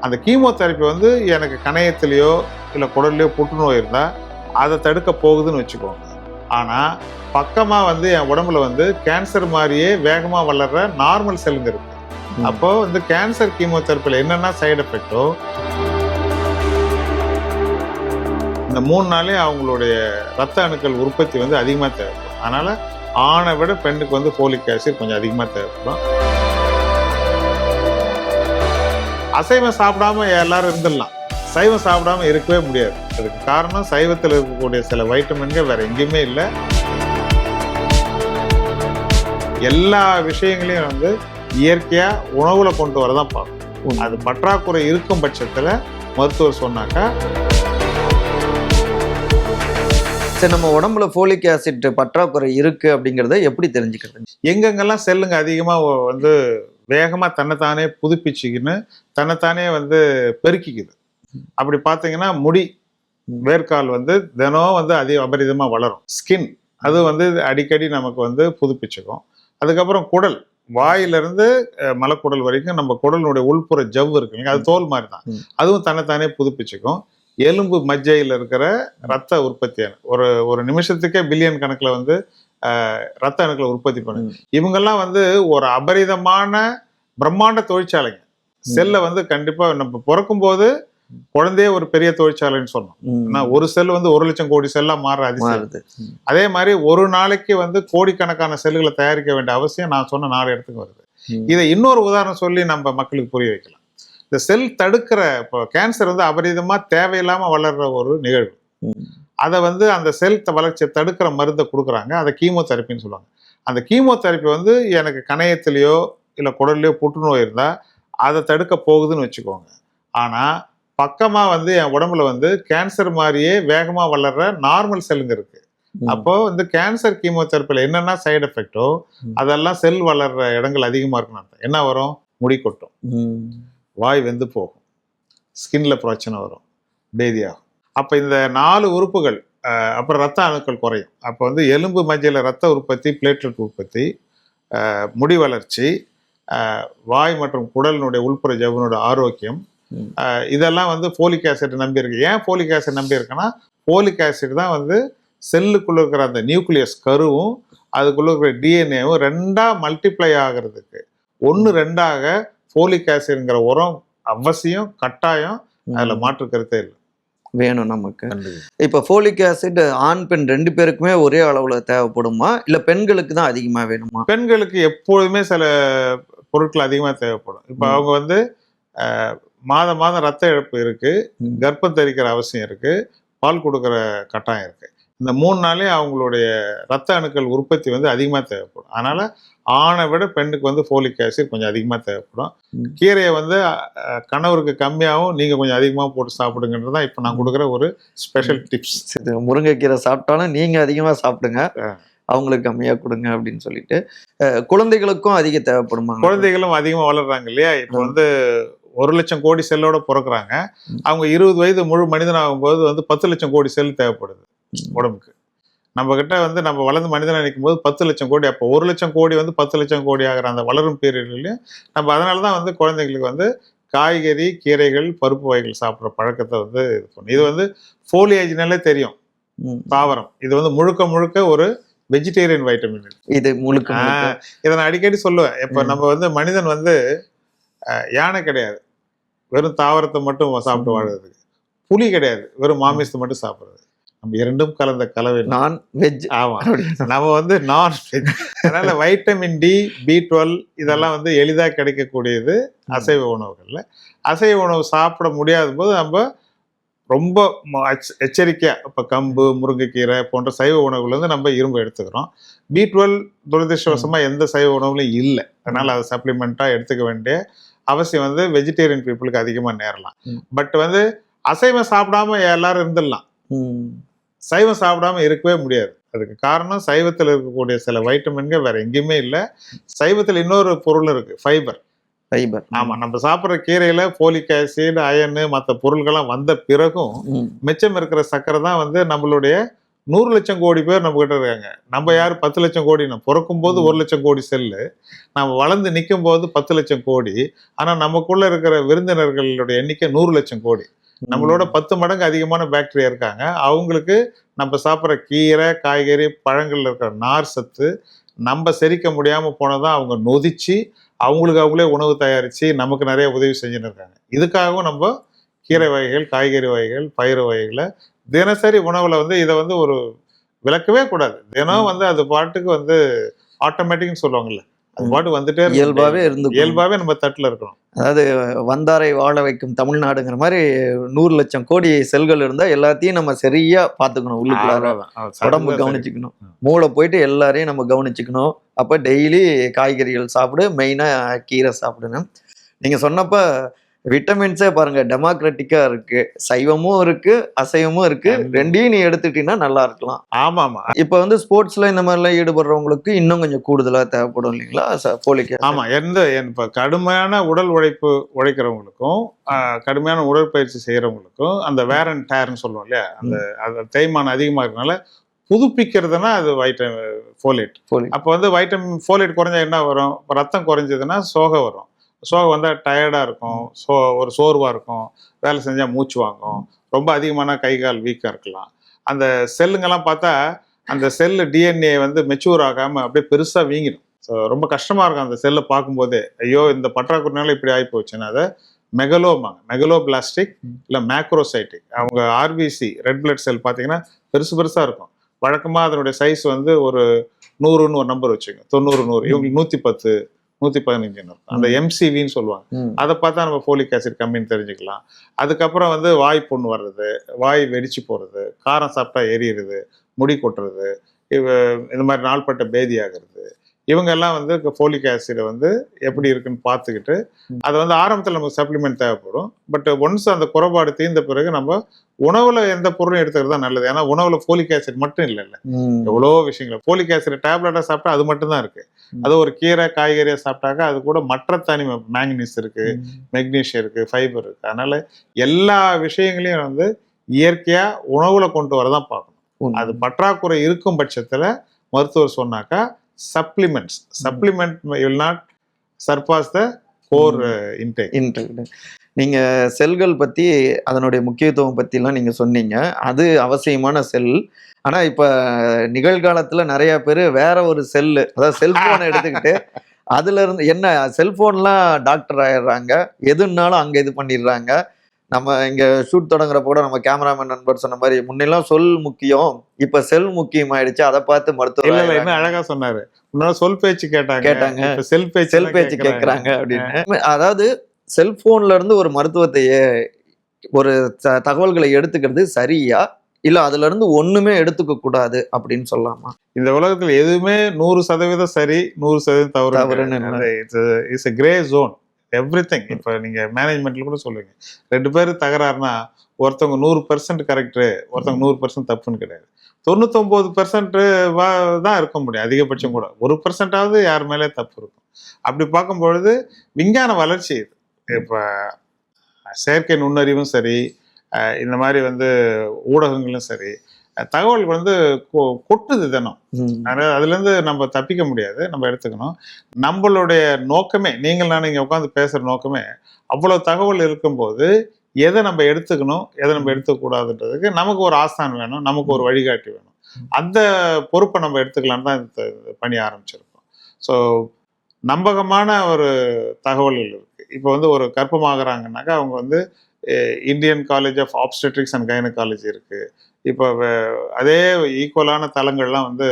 அந்த கீமோதெரப்பி வந்து எனக்கு கணையத்திலேயோ இல்லை குடல்லையோ புற்றுநோய் இருந்தால் அதை தடுக்க போகுதுன்னு வச்சுக்கோங்க. ஆனால் பக்கமாக வந்து என் உடம்புல வந்து கேன்சர் மாதிரியே வேகமாக வளர்ற நார்மல் செல்லுங்க இருக்கு. அப்போ வந்து கேன்சர் கீமோதெரப்பியில் என்னென்ன சைடு எஃபெக்டோ இந்த 3 நாளே அவங்களுடைய ரத்த அணுக்கள் உற்பத்தி வந்து அதிகமாக தேவைப்படும். அதனால ஆணை விட பெண்ணுக்கு வந்து ஃபோலிக் ஆசிட் கொஞ்சம் அதிகமாக தேவைப்படும். அசைவம் சாப்பிடாம எல்லாரும் இருந்துடலாம், சைவம் சாப்பிடாம இருக்கவே முடியாது. அதுக்கு காரணம் சைவத்தில் இருக்கக்கூடிய சில வைட்டமின்கள் வேற எங்கேயுமே இல்லை. எல்லா விஷயங்களையும் வந்து இயற்கையா உணவுல கொண்டு வரதான் பார்க்கணும். அது பற்றாக்குறை இருக்கும் பட்சத்துல மருத்துவர் சொன்னாக்கா. சரி, நம்ம உடம்புல ஃபோலிக் ஆசிட் பற்றாக்குறை இருக்கு அப்படிங்கிறத எப்படி தெரிஞ்சுக்கிறது? எங்கெங்கெல்லாம் செல்லுங்க அதிகமா வந்து வேகமா தன்னைத்தானே புதுப்பிச்சுக்கின்னு தன்னைத்தானே வந்து பெருக்கிக்குது. அப்படி பார்த்தீங்கன்னா முடி, வேர்க்கால் வந்து தினம் வந்து அபரிதமா வளரும். ஸ்கின் அது வந்து அடிக்கடி நமக்கு வந்து புதுப்பிச்சுக்கும். அதுக்கப்புறம் குடல், வாயிலிருந்து மலக்குடல் வரைக்கும் நம்ம குடலுடைய உள்புற ஜவ்வு இருக்குங்க, அது தோல் மாதிரி தான், அதுவும் தன்னைத்தானே புதுப்பிச்சுக்கும். எலும்பு மஜ்ஜையில் இருக்கிற ரத்த உற்பத்தியான ஒரு நிமிஷத்துக்கே பில்லியன் கணக்கில் வந்து ரத்த அணுக்களை உற்பத்தி பண்ணுங்க. இவங்கெல்லாம் வந்து ஒரு அபரிதமான பிரம்மாண்ட தொழிற்சாலைங்க. செல்லை வந்து கண்டிப்பா நம்ம பிறக்கும் போது குழந்தையே ஒரு பெரிய தொழிற்சாலைன்னு சொன்னோம். ஒரு செல் வந்து 1 லட்சம் கோடி செல்லா மாற அதிசயம். அதே மாதிரி ஒரு நாளைக்கு வந்து கோடிக்கணக்கான செல்லுகளை தயாரிக்க வேண்டிய அவசியம் நான் சொன்ன 4 இடத்துக்கு வருது. இதை இன்னொரு உதாரணம் சொல்லி நம்ம மக்களுக்கு புரிய வைக்கலாம். இந்த செல் தடுக்கிற, இப்போ கேன்சர் வந்து அபரிதமா தேவையில்லாம வளர்ற ஒரு நிகழ்வு. அதை வந்து அந்த செல் வளர்ச்சியை தடுக்கிற மருந்தை கொடுக்குறாங்க, அதை கீமோதெரப்பின்னு சொல்லுவாங்க. அந்த கீமோதெரப்பி வந்து எனக்கு கணையத்திலேயோ இல்லை குடல்லையோ புற்றுநோய் இருந்தால் அதை தடுக்க போகுதுன்னு வச்சுக்கோங்க. ஆனால் பக்கமாக வந்து என் உடம்புல வந்து கேன்சர் மாதிரியே வேகமாக வளர்ற நார்மல் செல்லுங்க இருக்கு. அப்போ வந்து கேன்சர் கீமோதெரப்பியில் என்னென்ன சைடு எஃபெக்டோ அதெல்லாம் செல் வளர்ற இடங்கள் அதிகமாக இருக்குன்னு அர்த்தம். என்ன வரும்? முடி கொட்டும், வாய் வெந்து போகும், ஸ்கின்ல பிரச்சனை வரும், பேதியாகும். அப்போ இந்த 4 உறுப்புகள், அப்புறம் ரத்த அணுக்கள் குறையும். அப்போ வந்து எலும்பு மஜ்ஜையில் ரத்த உற்பத்தி, பிளேட்லெட் உற்பத்தி, முடி வளர்ச்சி, வாய் மற்றும் குடலினுடைய உள்புற ஜவ்வினுடைய ஆரோக்கியம், இதெல்லாம் வந்து ஃபோலிக் ஆசிட் நம்பி இருக்கு. ஏன் ஃபோலிக் ஆசிட் நம்பி இருக்குன்னா, ஃபோலிக் ஆசிட் தான் வந்து செல்லுக்குள்ள இருக்கிற அந்த நியூக்ளியஸ் கருவும் அதுக்குள்ள இருக்கிற டிஎன்ஏவும் 2ஆ மல்டிப்ளை ஆகிறதுக்கு 1-2ஆக ஃபோலிக் ஆசிட்ங்கிற உரம் அவசியம், கட்டாயம். அதுல மாற்று கருத்தே இல்லை, வேணும் நமக்கு. இப்ப ஃபோலிக் ஆசிட் ஆண் பெண் 2 பேருக்குமே ஒரே அளவுல தேவைப்படுமா, இல்ல பெண்களுக்கு தான் அதிகமா வேணுமா? பெண்களுக்கு எப்பொழுதுமே சில பொருட்கள் அதிகமா தேவைப்படும். இப்ப அவங்க வந்து மாதம் ரத்த இழப்பு இருக்கு, கர்ப்பம் தரிக்கிற அவசியம் இருக்கு, பால் கொடுக்குற கட்டாயம் இருக்கு. இந்த 3 நாளே அவங்களுடைய ரத்த அணுக்கள் உற்பத்தி வந்து அதிகமாக தேவைப்படும். அதனால ஆணை விட பெண்ணுக்கு வந்து ஃபோலிக் ஆசிட் கொஞ்சம் அதிகமாக தேவைப்படும். கீரையை வந்து கணவருக்கு கம்மியாகவும் நீங்கள் கொஞ்சம் அதிகமாக போட்டு சாப்பிடுங்கன்றது தான் இப்போ நான் கொடுக்குற ஒரு ஸ்பெஷல் டிப்ஸ். முருங்கைக்கீரை சாப்பிட்டாலும் நீங்கள் அதிகமாக சாப்பிடுங்க, அவங்களுக்கு கம்மியாக கொடுங்க அப்படின்னு சொல்லிட்டு. குழந்தைகளுக்கும் அதிக தேவைப்படுமா? குழந்தைகளும் அதிகமாக வளர்றாங்க இல்லையா? இப்போ வந்து 1 லட்சம் கோடி செல்லோட பிறக்கிறாங்க. அவங்க 20 வயது முழு மனிதன் ஆகும்போது வந்து 10 லட்சம் கோடி செல் தேவைப்படுது உடம்புக்கு. நம்ம கிட்ட வந்து நம்ம வளர்ந்து மனிதனாக நிற்கும் போது 10 லட்சம் கோடி. அப்போ 1 லட்சம் கோடி வந்து 10 லட்சம் கோடி ஆகிற அந்த வளரும் பீரியட்லையும் நம்ம அதனால தான் வந்து குழந்தைங்களுக்கு வந்து காய்கறி, கீரைகள், பருப்பு வகைகள் சாப்பிட்ற பழக்கத்தை வந்து இது பண்ணும். இது வந்து ஃபோலியேஜ்னாலே தெரியும், தாவரம். இது வந்து முழுக்க ஒரு வெஜிடேரியன் வைட்டமின். இது முழுக்க இதை நான் அடிக்கடி சொல்லுவேன். இப்போ நம்ம வந்து மனிதன் வந்து யானை கிடையாது, வெறும் தாவரத்தை மட்டும் சாப்பிட்டு வாழ்றதுக்கு. புலி கிடையாது, வெறும் மாமிசத்தை மட்டும் சாப்பிட்றது. நம்ம 2ம் கலந்த கலவை, நான் வெஜ். ஆமா, நம்ம வந்து நான் வெஜ். அதனால வைட்டமின் டி, B12 இதெல்லாம் வந்து எளிதாக கிடைக்கக்கூடியது அசைவ உணவுகள்ல. அசைவ உணவு சாப்பிட முடியாத போது நம்ம ரொம்ப எச்சரிக்கையா, இப்போ கம்பு, முருங்கைக்கீரை போன்ற சைவ உணவுகள் வந்து நம்ம இரும்பு எடுத்துக்கிறோம். B12 துரதிருஷ்டவசமா எந்த சைவ உணவுலையும் இல்லை. அதனால அதை சப்ளிமெண்டா எடுத்துக்க வேண்டிய அவசியம் வந்து வெஜிடேரியன் பீப்புளுக்கு அதிகமாக நேரலாம். பட் வந்து அசைவம் சாப்பிடாம எல்லாரும் இருந்துடலாம், சைவம் சாப்பிடாம இருக்கவே முடியாது. அதுக்கு காரணம் சைவத்தில் இருக்கக்கூடிய சில வைட்டமின்கள் வேற எங்கேயுமே இல்லை. சைவத்தில் இன்னொரு பொருள் இருக்கு, ஃபைபர். ஆமா, நம்ம சாப்பிட்ற கீரையில ஃபோலிக் ஆசிட், அயன், மற்ற பொருள்கள்லாம் வந்த பிறகும் மிச்சம் இருக்கிற சர்க்கரை தான் வந்து நம்மளுடைய 100 லட்சம் கோடி பேர் நம்ம கிட்ட இருக்காங்க. நம்ம யாரு 10 லட்சம் கோடி? நம்ம பிறக்கும் போது 1 லட்சம் கோடி செல்லு, நம்ம வளர்ந்து நிற்கும் போது 10 லட்சம் கோடி. ஆனா நமக்குள்ள இருக்கிற விருந்தினர்களுடைய எண்ணிக்கை 100 லட்சம் கோடி. நம்மளோட 10 மடங்கு அதிகமான பாக்டீரியா இருக்காங்க. அவங்களுக்கு நம்ம சாப்பிட்ற கீரை, காய்கறி, பழங்கள்ல இருக்கிற நார் சத்து நம்ம செரிக்க முடியாம போனதான் அவங்க நொதிச்சு அவங்களுக்கு அவங்களே உணவு தயாரிச்சு நமக்கு நிறைய உதவி செஞ்சுன்னு இருக்காங்க. இதுக்காகவும் நம்ம கீரை வகைகள், காய்கறி வகைகள், பயிறு வகைகளை தினசரி உணவுல வந்து இதை வந்து ஒரு விளக்கவே கூடாது. தினம் வந்து அது பாட்டுக்கு வந்து ஆட்டோமேட்டிக்னு சொல்லுவாங்கல்ல, அது பாட்டு வந்துட்டே இயல்பாவே இருந்து இயல்பாவே நம்ம தட்டுல இருக்கணும். அதாவது வந்தாரை வாழ வைக்கும் தமிழ்நாடுங்கிற மாதிரி 100 லட்சம் கோடி செல்கள் இருந்தா எல்லாத்தையும் நம்ம சரியா பாத்துக்கணும். உள்ளுக்குள்ளார உடம்பு கவனிச்சுக்கணும், மூளை போயிட்டு எல்லாரையும் நம்ம கவனிச்சுக்கணும். அப்ப டெய்லி காய்கறிகள் சாப்பிடு, மெயினா கீரை சாப்பிடணும். நீங்க சொன்னப்ப விட்டமின்ஸே பாருங்க டெமோக்ராட்டிக்கா இருக்கு, சைவமும் இருக்கு அசைவமும் இருக்கு, ரெண்டையும் நீ எடுத்துட்டீங்கன்னா நல்லா இருக்கலாம். ஆமா ஆமா. இப்ப வந்து ஸ்போர்ட்ஸ்ல இந்த மாதிரி எல்லாம் ஈடுபடுறவங்களுக்கு இன்னும் கொஞ்சம் கூடுதலா தேவைப்படும் இல்லைங்களா போலிக் ஆசிட்? ஆமா, இப்ப கடுமையான உடல் உழைக்கிறவங்களுக்கும் கடுமையான உடற்பயிற்சி செய்யறவங்களுக்கும் அந்த வேர் அண்ட் டேர்ன்னு சொல்லுவோம் இல்லையா, அந்த தேய்மானம் அதிகமா இருக்கனால புதுப்பிக்கிறதுனா அது ஃபோலேட். அப்போ வந்து வைட்டமின் ஃபோலேட் குறைஞ்சா என்ன வரும்? ரத்தம் குறைஞ்சதுன்னா சோகை வரும். சோகம் வந்தால் டயர்டாக இருக்கும், ஒரு சோர்வாக இருக்கும், வேலை செஞ்சால் மூச்சு வாங்கும், ரொம்ப அதிகமான கை கால் வீக்காக இருக்கலாம். அந்த செல்லுங்கெல்லாம் பார்த்தா அந்த செல்லு டிஎன்ஏ வந்து மெச்சூர் ஆகாமல் அப்படியே பெருசாக வீங்கிடும். ஸோ ரொம்ப கஷ்டமாக இருக்கும் அந்த செல்லை பார்க்கும்போதே, ஐயோ இந்த பற்றாக்குறைனால இப்படி ஆகி போச்சுன்னா அதை மெகலோபிளாஸ்டிக் இல்லை மேக்ரோசைட்டிக். அவங்க ஆர்பிசி ரெட் பிளட் செல் பார்த்தீங்கன்னா பெருசாக இருக்கும். வழக்கமாக அதனுடைய சைஸ் வந்து ஒரு 100ன்னு ஒரு நம்பர் வச்சுக்கோங்க, 90 100, இவங்களுக்கு 110 115 இருக்கும். அந்த எம்சிவின்னு சொல்லுவாங்க. அதை பார்த்தா நம்ம ஃபோலிக் ஆசிட் கம்மின்னு தெரிஞ்சுக்கலாம். அதுக்கப்புறம் வந்து வாய் புண் வர்றது, வாய் வெடிச்சு போகிறது, காரம் சாப்பிட்டா எரியுறது, முடி கொட்டுறது, இந்த மாதிரி நாள்பட்ட பேதி ஆகிறது, இவங்க எல்லாம் வந்து ஃபோலிக் ஆசிடை வந்து எப்படி இருக்குன்னு பார்த்துக்கிட்டு அதை வந்து ஆரம்பத்தில் நமக்கு சப்ளிமெண்ட் தேவைப்படும். பட் ஒன்ஸ் அந்த குறைபாடு தீர்ந்த பிறகு நம்ம உணவுல எந்த பொருளும் எடுத்துக்கிறது தான் நல்லது. ஏன்னா உணவுல ஃபோலிக் ஆசிட் மட்டும் இல்லை, எவ்வளோ விஷயங்கள். ஃபோலிக் ஆசிட் டேப்லெட்டா சாப்பிட்டா அது மட்டும் தான் இருக்கு. அது ஒரு கீரை காய்கறியை சாப்பிட்டாக்கா அது கூட மற்ற தனிம மேங்கனீஸ் இருக்கு, மெக்னீஷியம் இருக்கு, ஃபைபர் இருக்கு. அதனால எல்லா விஷயங்களையும் வந்து இயற்கையா உணவுல கொண்டு வரதான் பார்க்கணும். அது பற்றாக்குறை இருக்கும் பட்சத்துல மருத்துவர் சொன்னாக்கா supplement will not surpass the core intake. நீங்க செல்கள் பத்தி அதனுடைய முக்கியத்துவம் பத்திலாம் நீங்க சொன்னீங்க, அது அவசியமான செல். ஆனா இப்ப நிகழ்காலத்துல நிறைய பேர் வேற ஒரு செல்லு, அதாவது செல்போனை எடுத்துக்கிட்டு அதுல இருந்து என்ன செல்போன்லாம் டாக்டர் ஆயிடுறாங்க, எதுனாலும் அங்க இது பண்ணிடுறாங்க. நம்ம இங்க ஷூட் தொடங்குறப்ப கூட நம்ம கேமராமேன் நண்பர் சொன்ன மாதிரி முன்னெல்லாம் சொல் முக்கியம், இப்ப செல் முக்கியம் ஆயிடுச்சு. அதை பார்த்து மருத்துவர் என்ன அழகா சொன்னாரு, சொல் பேச்சு கேட்டாங்க, செல் பேச்சு கேட்கறாங்க அப்படின்னு. அதாவது செல்போன்ல இருந்து ஒரு மருத்துவத்தையே ஒரு தகவல்களை எடுத்துக்கிறது சரியா, இல்ல அதுல இருந்து ஒண்ணுமே எடுத்துக்க கூடாது அப்படின்னு சொல்லலாமா? இந்த உலகத்துல எதுவுமே 100% சரி 100% தவறு. It's a gray zone everything. இப்ப நீங்க மேனேஜ்மெண்ட்ல கூட சொல்லுவீங்க, 2 பேர் தகராறுனா ஒருத்தவங்க 100% கரெக்ட், ஒருத்தவங்க 100% தப்புன்னு கிடையாது. 99% தான் இருக்க முடியும் அதிகபட்சம். கூட 1%ஆவது யார் மேலே தப்பு இருக்கும். அப்படி பார்க்கும்பொழுது விஞ்ஞான வளர்ச்சி, இப்ப செயற்கை நுண்ணறிவும் சரி, இந்த மாதிரி வந்து ஊடகங்களும் சரி, தகவல் வந்து கொட்டுது தினம். அதுல இருந்து நம்ம தப்பிக்க முடியாது, நம்ம எடுத்துக்கணும். நம்மளுடைய நோக்கமே, நானும் இங்க உட்காந்து பேசுற நோக்கமே, அவ்வளவு தகவல் இருக்கும்போது எதை நம்ம எடுத்துக்கணும் எதை நம்ம எடுத்துக்கூடாதுன்றதுக்கு நமக்கு ஒரு ஆசான் வேணும், நமக்கு ஒரு வழிகாட்டி வேணும். அந்த பொறுப்பை நம்ம எடுத்துக்கலான்னு தான் இந்த பணி ஆரம்பிச்சிருக்கோம். ஸோ நம்பகமான ஒரு தகவல்கள் இருக்கு. இப்போ வந்து ஒரு கர்ப்பமாகறாங்கன்னாக்கா அவங்க வந்து Indian college of obstetrics and gynaecology இருக்கு. இப்போ அதே ஈக்குவலான தளங்கள்லாம் வந்து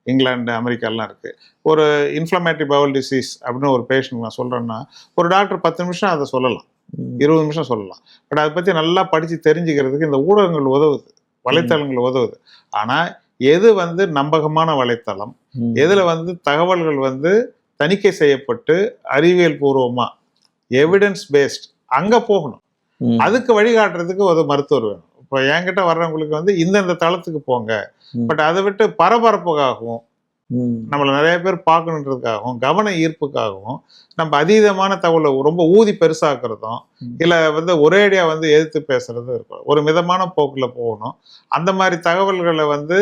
இங்கிலாந்து அமெரிக்காலாம் இருக்கு. ஒரு இன்ஃப்ளமேட்டரி பவுல் டிசீஸ் அப்படின்னு ஒரு பேஷண்ட் நான் சொல்றேன்னா ஒரு டாக்டர் 10 நிமிஷம் அதை சொல்லலாம், 20 நிமிஷம் சொல்லலாம். பட் அதை பற்றி நல்லா படித்து தெரிஞ்சுக்கிறதுக்கு இந்த ஊடகங்கள் உதவுது, வலைத்தளங்கள் உதவுது. ஆனால் எது வந்து நம்பகமான வலைத்தளம், எதில் வந்து தகவல்கள் வந்து தணிக்கை செய்யப்பட்டு அறிவியல் பூர்வமா எவிடன்ஸ் பேஸ்ட் அங்கே போகணும். அதுக்கு வழிகாட்டுறதுக்கு ஒரு மருத்துவர் வேணும். இப்போ என்கிட்ட வர்றவங்களுக்கு வந்து இந்தந்த தளத்துக்கு போங்க, பட் அதை விட்டு பரபரப்புக்காகவும் நம்மளை நிறைய பேர் பார்க்கணுன்றதுக்காகவும் கவன ஈர்ப்புக்காகவும் நம்ம அதீதமான தகவலை ரொம்ப ஊதி பெருசாக்குறதும் இல்லை வந்து ஒரேடியா வந்து எதிர்த்து பேசுறதும் இருக்கும். ஒரு மிதமான போக்கில் போகணும். அந்த மாதிரி தகவல்களை வந்து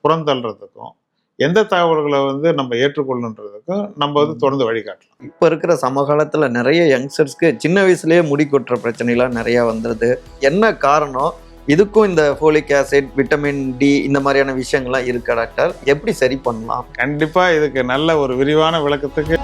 புறந்தள்ளுறதுக்கும் எந்த தகவல்களை வந்து நம்ம ஏற்றுக்கொள்ளணுன்றதுக்கும் நம்ம வந்து தொடர்ந்து வழிகாட்டலாம். இப்போ இருக்கிற சமகாலத்துல நிறைய யங்ஸ்டர்ஸ்க்கு சின்ன வயசுலயே முடி கொட்டுற பிரச்சனைலாம் நிறைய வந்துடுது. என்ன காரணம்? இதுக்கும் இந்த ஃபோலிக் ஆசிட், விட்டமின் டி இந்த மாதிரியான விஷயங்கள்லாம் இருக்கா டாக்டர்? எப்படி சரி பண்ணலாம்? கண்டிப்பா இதுக்கு நல்ல ஒரு விரிவான விளக்கத்துக்கு